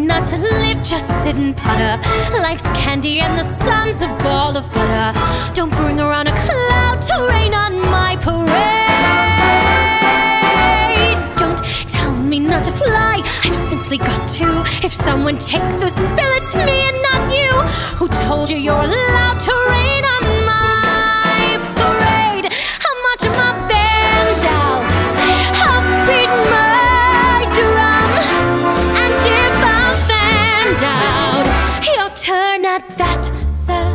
not to live, just sit and putter. Life's candy and the sun's a ball of butter. Don't bring around a cloud to rain on my parade. Don't tell me not to fly, I've simply got to. If someone takes a spill, it's me and not you. Who told you you're allowed to rain on my parade? I'll march my band out, I'll beat my drum, and if I'm fanned out, your turn at that, sir.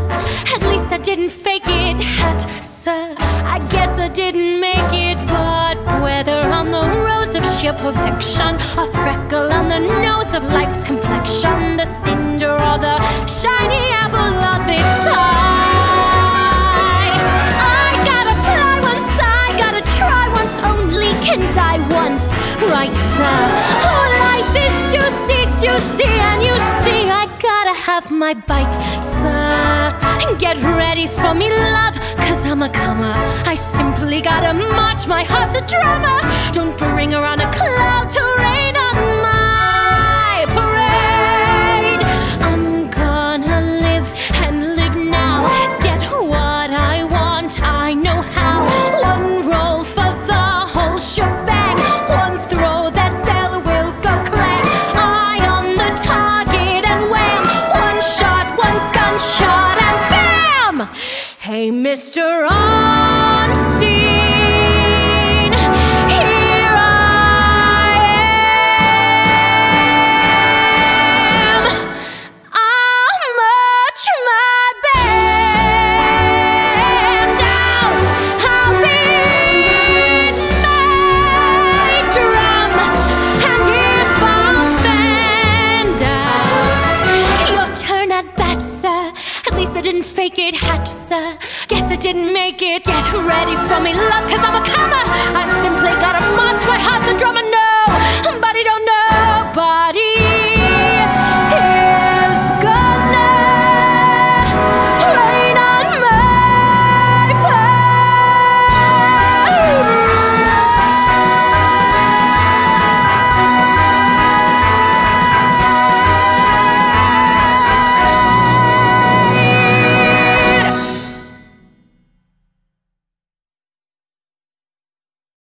At least I didn't fake it, hat, sir. I guess I didn't make it, but whether on the rose of sheer perfection, a freckle on the nose of life's complexion, the cinder or the shiny apple of its eye, I gotta fly once, I gotta try once, only can die once, right, sir? Oh, life is juicy, juicy, and you see I gotta have my bite, sir. Get ready for me, love, cause I'm a comer. I simply gotta march, my heart's a drummer. Don't bring around a cloud to rain on my parade. I'm gonna live and live now, get what I want, I know how. One roll for the whole shebang, one throw, that bell will go clang. Eye on the target and wham, one shot, one gunshot, and bam! Hey, Mr. Ornstein, here I am. I'll march my band out, I'll beat my drum, and if I'm fanned out, your turn at bat, sir. At least I didn't fake it, hat, sir. Guess I didn't make it. Get ready for me, love, cause I'm a comer. I simply gotta march, my heart's a drummer. No